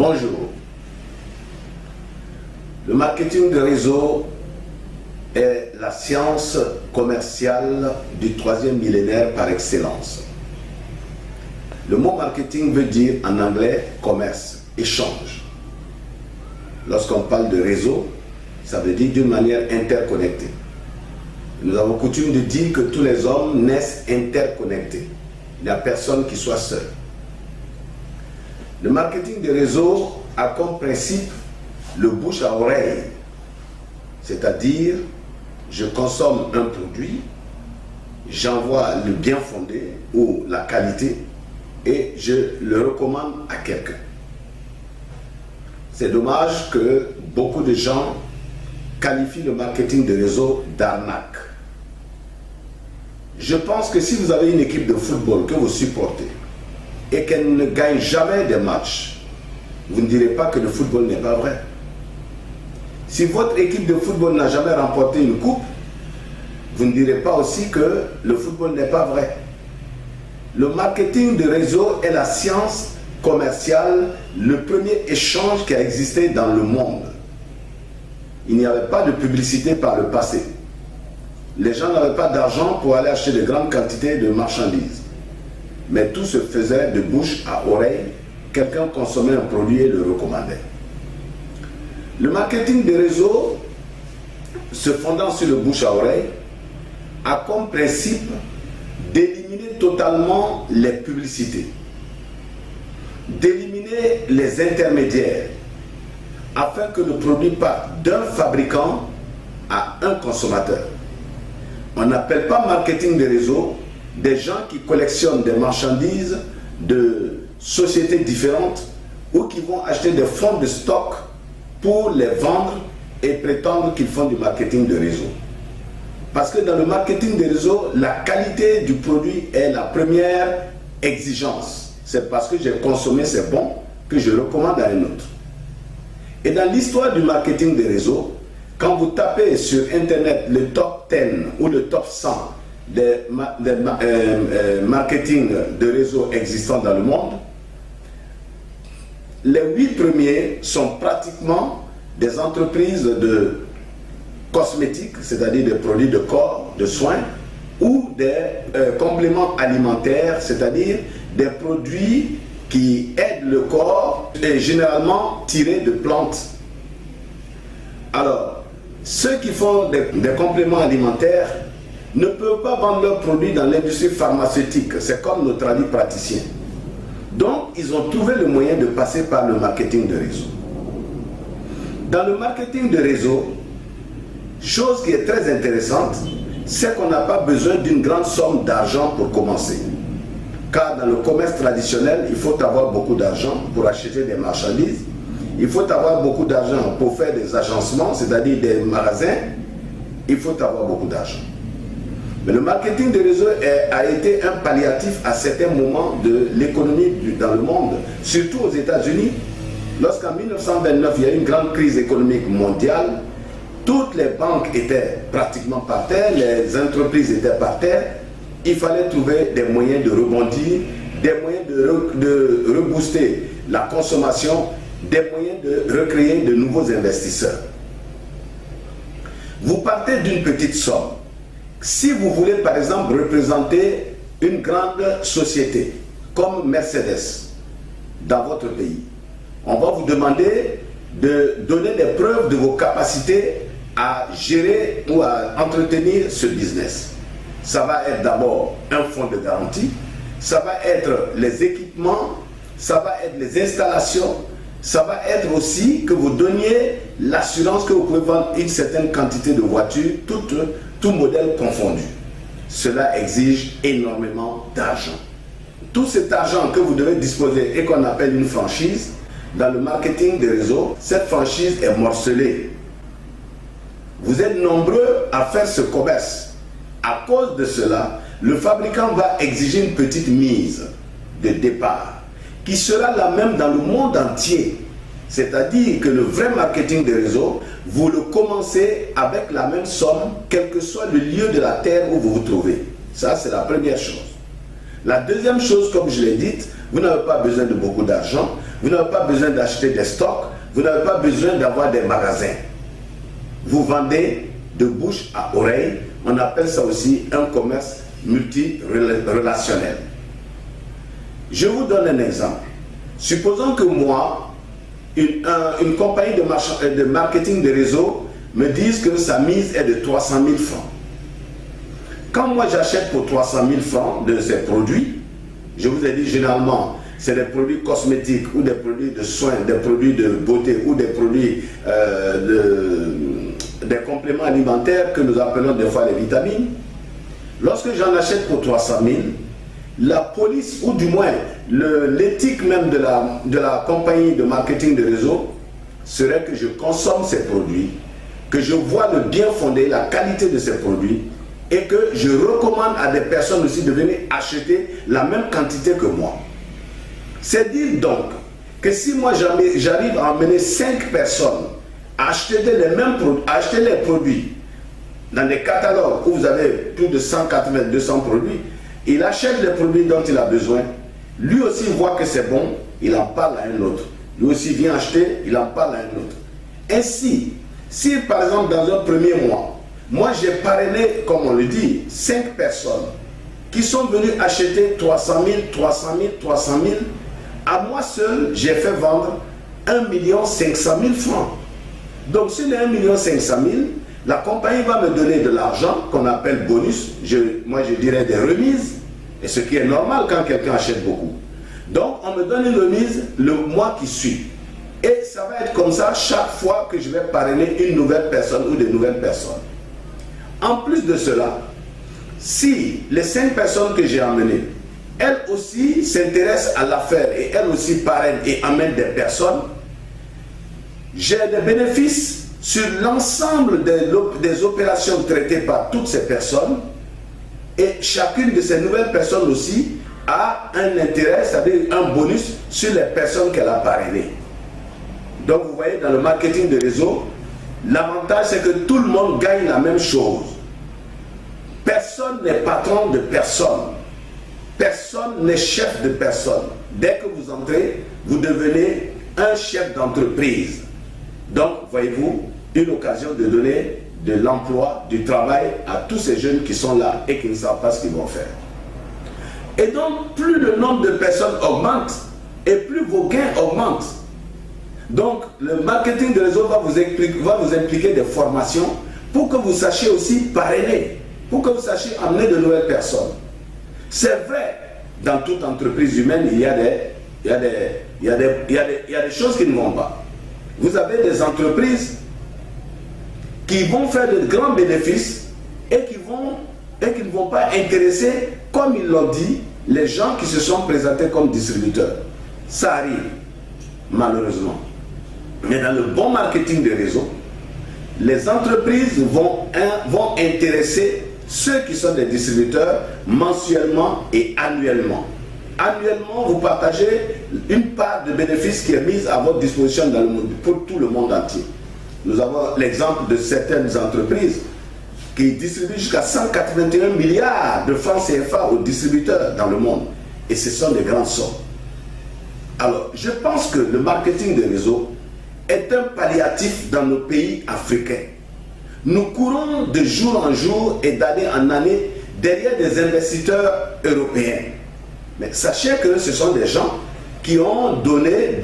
Bonjour. Le marketing de réseau est la science commerciale du troisième millénaire par excellence. Le mot marketing veut dire en anglais commerce, échange. Lorsqu'on parle de réseau, ça veut dire d'une manière interconnectée. Nous avons coutume de dire que tous les hommes naissent interconnectés. Il n'y a personne qui soit seul. Le marketing de réseau a comme principe le bouche à oreille, c'est-à-dire je consomme un produit, j'envoie le bien fondé ou la qualité et je le recommande à quelqu'un. C'est dommage que beaucoup de gens qualifient le marketing de réseau d'arnaque. Je pense que si vous avez une équipe de football que vous supportez et qu'elle ne gagne jamais des matchs, vous ne direz pas que le football n'est pas vrai. Si votre équipe de football n'a jamais remporté une coupe, vous ne direz pas aussi que le football n'est pas vrai. Le marketing de réseau est la science commerciale, le premier échange qui a existé dans le monde. Il n'y avait pas de publicité par le passé. Les gens n'avaient pas d'argent pour aller acheter de grandes quantités de marchandises. Mais tout se faisait de bouche à oreille. Quelqu'un consommait un produit et le recommandait. Le marketing de réseau, se fondant sur le bouche à oreille, a comme principe d'éliminer totalement les publicités, d'éliminer les intermédiaires, afin que le produit parte d'un fabricant à un consommateur. On n'appelle pas marketing de réseau des gens qui collectionnent des marchandises de sociétés différentes ou qui vont acheter des fonds de stock pour les vendre et prétendre qu'ils font du marketing de réseau. Parce que dans le marketing de réseau, la qualité du produit est la première exigence. C'est parce que j'ai consommé, c'est bon, que je recommande à un autre. Et dans l'histoire du marketing de réseau, quand vous tapez sur Internet le top 10 ou le top 100 des marketing de réseau existants dans le monde, les 8 premiers sont pratiquement des entreprises de cosmétiques, c'est-à-dire des produits de corps, de soins, ou des compléments alimentaires, c'est-à-dire des produits qui aident le corps et généralement tirés de plantes. Alors, ceux qui font des compléments alimentaires ne peuvent pas vendre leurs produits dans l'industrie pharmaceutique. C'est comme nos tradis praticiens. Donc, ils ont trouvé le moyen de passer par le marketing de réseau. Dans le marketing de réseau, chose qui est très intéressante, c'est qu'on n'a pas besoin d'une grande somme d'argent pour commencer. Car dans le commerce traditionnel, il faut avoir beaucoup d'argent pour acheter des marchandises. Il faut avoir beaucoup d'argent pour faire des agencements, c'est-à-dire des magasins. Il faut avoir beaucoup d'argent. Mais le marketing de réseau a été un palliatif à certains moments de l'économie dans le monde, surtout aux États-Unis. Lorsqu'en 1929, il y a eu une grande crise économique mondiale, toutes les banques étaient pratiquement par terre, les entreprises étaient par terre. Il fallait trouver des moyens de rebondir, des moyens de rebooster la consommation, des moyens de recréer de nouveaux investisseurs. Vous partez d'une petite somme. Si vous voulez par exemple représenter une grande société comme Mercedes dans votre pays, on va vous demander de donner des preuves de vos capacités à gérer ou à entretenir ce business. Ça va être d'abord un fonds de garantie, ça va être les équipements, ça va être les installations, ça va être aussi que vous donniez l'assurance que vous pouvez vendre une certaine quantité de voitures, tout modèle confondu. Cela exige énormément d'argent. Tout cet argent que vous devez disposer et qu'on appelle une franchise, dans le marketing des réseaux, cette franchise est morcelée. Vous êtes nombreux à faire ce commerce. À cause de cela, le fabricant va exiger une petite mise de départ qui sera la même dans le monde entier. C'est-à-dire que le vrai marketing des réseaux, vous le commencez avec la même somme, quel que soit le lieu de la terre où vous vous trouvez. Ça, c'est la première chose. La deuxième chose, comme je l'ai dit, vous n'avez pas besoin de beaucoup d'argent. vous n'avez pas besoin d'acheter des stocks, vous n'avez pas besoin d'avoir des magasins. Vous vendez de bouche à oreille, on appelle ça aussi un commerce multirelationnel. Je vous donne un exemple. Supposons que moi, une compagnie de marketing de réseau me dise que sa mise est de 300 000 francs. Quand moi j'achète pour 300 000 francs de ces produits, je vous ai dit généralement, c'est des produits cosmétiques ou des produits de soins, des produits de beauté ou des produits des compléments alimentaires que nous appelons des fois les vitamines. Lorsque j'en achète pour 300 000, la police, ou du moins l'éthique même de la compagnie de marketing de réseau, serait que je consomme ces produits, que je vois le bien fondé, la qualité de ces produits, et que je recommande à des personnes aussi de venir acheter la même quantité que moi. C'est dire donc que si moi j'arrive à emmener 5 personnes à acheter les produits dans des catalogues où vous avez plus de 180, 200 produits, il achète les produits dont il a besoin, lui aussi voit que c'est bon, il en parle à un autre. Lui aussi vient acheter, il en parle à un autre. Ainsi, si par exemple dans un premier mois, moi j'ai parrainé, comme on le dit, 5 personnes qui sont venues acheter 300 000, 300 000, 300 000, à moi seul, j'ai fait vendre 1 500 000 francs. Donc sur les 1 500 000, la compagnie va me donner de l'argent qu'on appelle bonus, moi je dirais des remises, et ce qui est normal quand quelqu'un achète beaucoup. Donc on me donne une remise le mois qui suit. Et ça va être comme ça chaque fois que je vais parrainer une nouvelle personne ou des nouvelles personnes. En plus de cela, si les 5 personnes que j'ai emmenées, elles aussi s'intéressent à l'affaire et elles aussi parrainent et amènent des personnes, j'ai des bénéfices sur l'ensemble des opérations traitées par toutes ces personnes, et chacune de ces nouvelles personnes aussi a un intérêt, c'est-à-dire un bonus sur les personnes qu'elle a parrainées. Donc vous voyez, dans le marketing de réseau, l'avantage c'est que tout le monde gagne la même chose. Personne n'est patron de personne. Personne n'est chef de personne. Dès que vous entrez, vous devenez un chef d'entreprise. Donc, voyez-vous, une occasion de donner de l'emploi, du travail à tous ces jeunes qui sont là et qui ne savent pas ce qu'ils vont faire. Et donc, plus le nombre de personnes augmente et plus vos gains augmentent. Donc, le marketing de réseau va vous impliquer des formations pour que vous sachiez aussi parrainer, pour que vous sachiez amener de nouvelles personnes. C'est vrai, dans toute entreprise humaine, il y a des choses qui ne vont pas. Vous avez des entreprises qui vont faire de grands bénéfices et qui ne vont pas intéresser, comme ils l'ont dit, les gens qui se sont présentés comme distributeurs. Ça arrive, malheureusement. Mais dans le bon marketing de réseau, les entreprises vont intéresser ceux qui sont des distributeurs mensuellement et annuellement. Annuellement, vous partagez une part de bénéfices qui est mise à votre disposition dans le monde, pour tout le monde entier. Nous avons l'exemple de certaines entreprises qui distribuent jusqu'à 181 milliards de francs CFA aux distributeurs dans le monde. Et ce sont des grandes sommes. Alors, je pense que le marketing de réseau est un palliatif dans nos pays africains. Nous courons de jour en jour et d'année en année derrière des investisseurs européens. Mais sachez que ce sont des gens qui ont donné,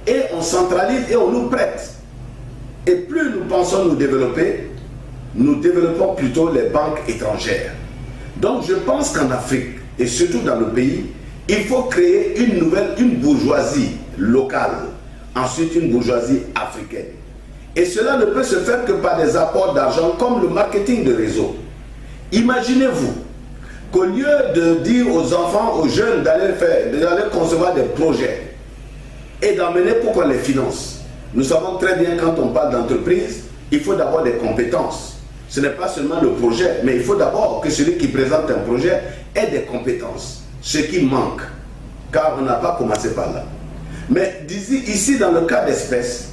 et on centralise et on nous prête. Et plus nous pensons nous développer, nous développons plutôt les banques étrangères. Donc je pense qu'en Afrique, et surtout dans le pays, il faut créer une bourgeoisie locale, ensuite une bourgeoisie africaine. Et cela ne peut se faire que par des apports d'argent comme le marketing de réseau. Imaginez-vous qu'au lieu de dire aux enfants, aux jeunes d'aller concevoir des projets et d'emmener pour qu'on les finance. Nous savons très bien quand on parle d'entreprise, il faut d'abord des compétences. Ce n'est pas seulement le projet, mais il faut d'abord que celui qui présente un projet ait des compétences. Ce qui manque, car on n'a pas commencé par là. Mais ici, dans le cas d'espèce,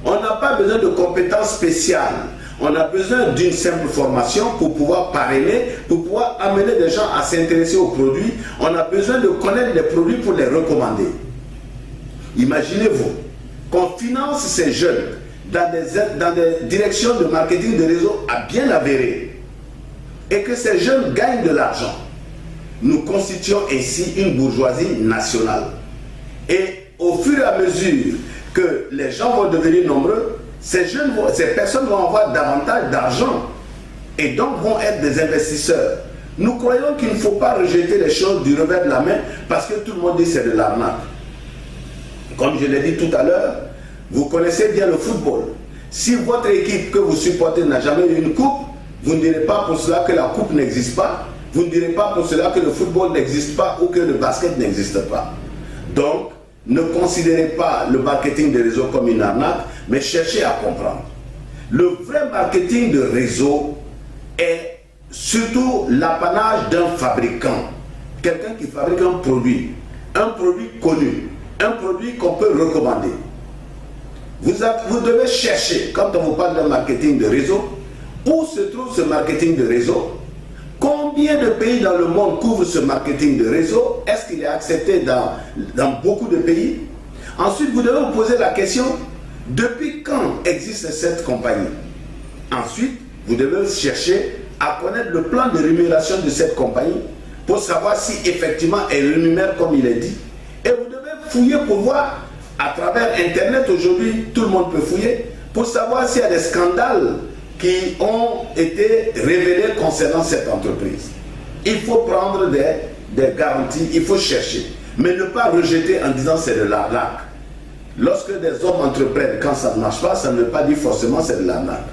on n'a pas besoin de compétences spéciales. On a besoin d'une simple formation pour pouvoir parrainer, pour pouvoir amener des gens à s'intéresser aux produits. On a besoin de connaître les produits pour les recommander. Imaginez-vous qu'on finance ces jeunes dans des directions de marketing de réseau à bien avérées et que ces jeunes gagnent de l'argent. Nous constituons ainsi une bourgeoisie nationale. Et au fur et à mesure que les gens vont devenir nombreux, ces personnes vont avoir davantage d'argent et donc vont être des investisseurs. Nous croyons qu'il ne faut pas rejeter les choses du revers de la main parce que tout le monde dit que c'est de l'arnaque. Comme je l'ai dit tout à l'heure, vous connaissez bien le football. Si votre équipe que vous supportez n'a jamais eu une coupe, vous ne direz pas pour cela que la coupe n'existe pas. Vous ne direz pas pour cela que le football n'existe pas ou que le basket n'existe pas. Donc, ne considérez pas le marketing de réseau comme une arnaque, mais cherchez à comprendre. Le vrai marketing de réseau est surtout l'apanage d'un fabricant. Quelqu'un qui fabrique un produit connu, un produit qu'on peut recommander. Vous devez chercher, quand on vous parle d'un marketing de réseau, où se trouve ce marketing de réseau? Combien de pays dans le monde couvrent ce marketing de réseau? Est-ce qu'il est accepté dans beaucoup de pays? Ensuite, vous devez vous poser la question, depuis quand existe cette compagnie? Ensuite, vous devez chercher à connaître le plan de rémunération de cette compagnie pour savoir si effectivement elle rémunère comme il est dit. Et vous devez fouiller pour voir, à travers Internet aujourd'hui, tout le monde peut fouiller, pour savoir s'il y a des scandales qui ont été révélés concernant cette entreprise. Il faut prendre des garanties, il faut chercher, mais ne pas rejeter en disant c'est de l'arnaque. Lorsque des hommes entreprennent, quand ça ne marche pas, ça ne veut pas dire forcément c'est de l'arnaque.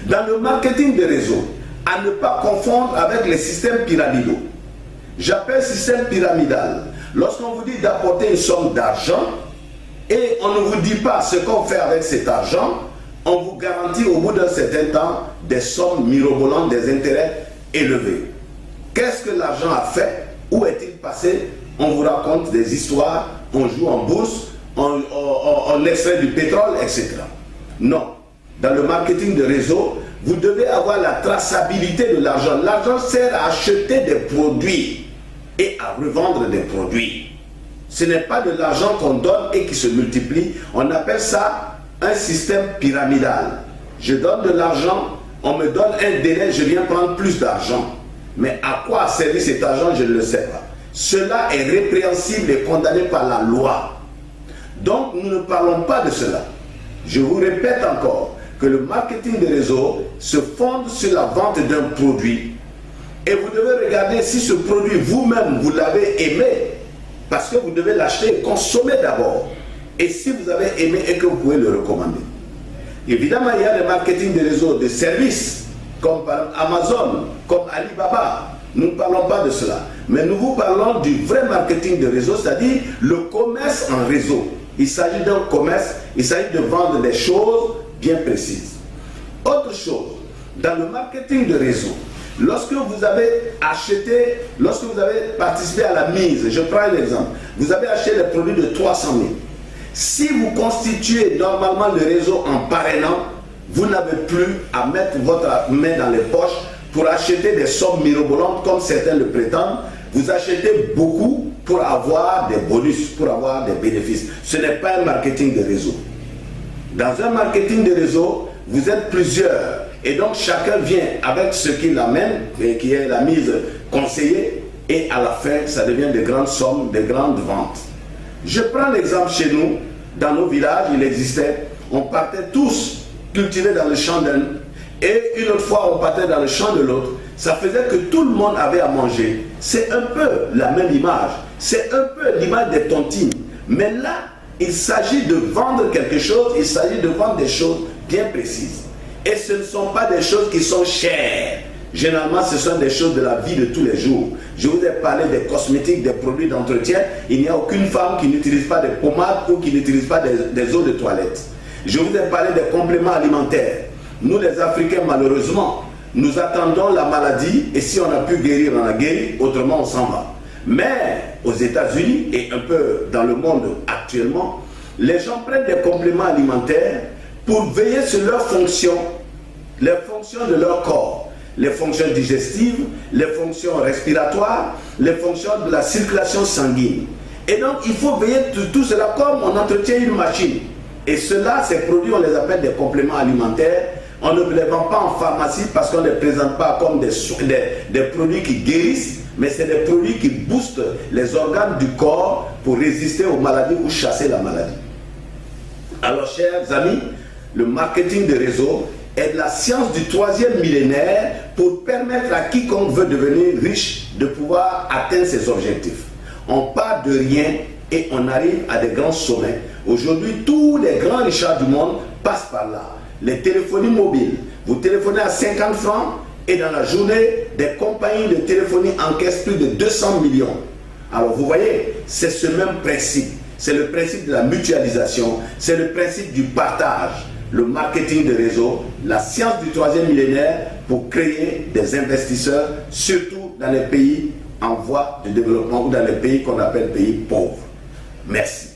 Dans le marketing des réseaux, à ne pas confondre avec les systèmes pyramidaux. J'appelle système pyramidal. Lorsqu'on vous dit d'apporter une somme d'argent et on ne vous dit pas ce qu'on fait avec cet argent, on vous garantit au bout d'un certain temps des sommes mirobolantes, des intérêts élevés. Qu'est-ce que l'argent a fait? Où est-il passé? On vous raconte des histoires, on joue en bourse, on extrait du pétrole, etc. Non. Dans le marketing de réseau, vous devez avoir la traçabilité de l'argent. L'argent sert à acheter des produits et à revendre des produits. Ce n'est pas de l'argent qu'on donne et qui se multiplie. On appelle ça un système pyramidal. Je donne de l'argent, on me donne un délai, je viens prendre plus d'argent. Mais à quoi a servi cet argent, je ne le sais pas. Cela est répréhensible et condamné par la loi. Donc nous ne parlons pas de cela. Je vous répète encore que le marketing de réseau se fonde sur la vente d'un produit. Et vous devez regarder si ce produit vous-même, vous l'avez aimé, parce que vous devez l'acheter et consommer d'abord. Et si vous avez aimé et que vous pouvez le recommander. Évidemment, il y a le marketing de réseau de services, comme par Amazon, comme Alibaba. Nous ne parlons pas de cela. Mais nous vous parlons du vrai marketing de réseau, c'est-à-dire le commerce en réseau. Il s'agit d'un commerce, il s'agit de vendre des choses bien précises. Autre chose, dans le marketing de réseau, lorsque vous avez acheté, lorsque vous avez participé à la mise, je prends un exemple, vous avez acheté des produits de 300 000. Si vous constituez normalement le réseau en parrainant, vous n'avez plus à mettre votre main dans les poches pour acheter des sommes mirobolantes comme certains le prétendent. Vous achetez beaucoup pour avoir des bonus, pour avoir des bénéfices. Ce n'est pas un marketing de réseau. Dans un marketing de réseau, vous êtes plusieurs et donc chacun vient avec ce qu'il amène, et qui est la mise conseillée, et à la fin, ça devient de grandes sommes, de grandes ventes. Je prends l'exemple chez nous, dans nos villages, il existait, on partait tous cultiver dans le champ d'un, et une autre fois on partait dans le champ de l'autre. Ça faisait que tout le monde avait à manger. C'est un peu la même image, c'est un peu l'image des tontines. Mais là, il s'agit de vendre quelque chose, il s'agit de vendre des choses bien précises. Et ce ne sont pas des choses qui sont chères. Généralement, ce sont des choses de la vie de tous les jours. Je vous ai parlé des cosmétiques, des produits d'entretien. Il n'y a aucune femme qui n'utilise pas des pommades ou qui n'utilise pas des eaux de toilette. Je vous ai parlé des compléments alimentaires. Nous, les Africains, malheureusement, nous attendons la maladie et si on a pu guérir, on a guéri, autrement on s'en va. Mais aux États-Unis et un peu dans le monde actuellement, les gens prennent des compléments alimentaires pour veiller sur leurs fonctions, les fonctions de leur corps. Les fonctions digestives, les fonctions respiratoires, les fonctions de la circulation sanguine. Et donc, il faut veiller tout cela comme on entretient une machine. Et cela, ces produits, on les appelle des compléments alimentaires. On ne les vend pas en pharmacie parce qu'on ne les présente pas comme des produits qui guérissent, mais c'est des produits qui boostent les organes du corps pour résister aux maladies ou chasser la maladie. Alors, chers amis, le marketing de réseau est la science du 3e millénaire pour permettre à quiconque veut devenir riche de pouvoir atteindre ses objectifs. On part de rien et on arrive à des grands sommets. Aujourd'hui, tous les grands richards du monde passent par là. Les téléphonies mobiles, vous téléphonez à 50 francs et dans la journée, des compagnies de téléphonie encaissent plus de 200 millions. Alors vous voyez, c'est ce même principe. C'est le principe de la mutualisation, c'est le principe du partage. Le marketing de réseau, la science du 3e millénaire pour créer des investisseurs, surtout dans les pays en voie de développement ou dans les pays qu'on appelle pays pauvres. Merci.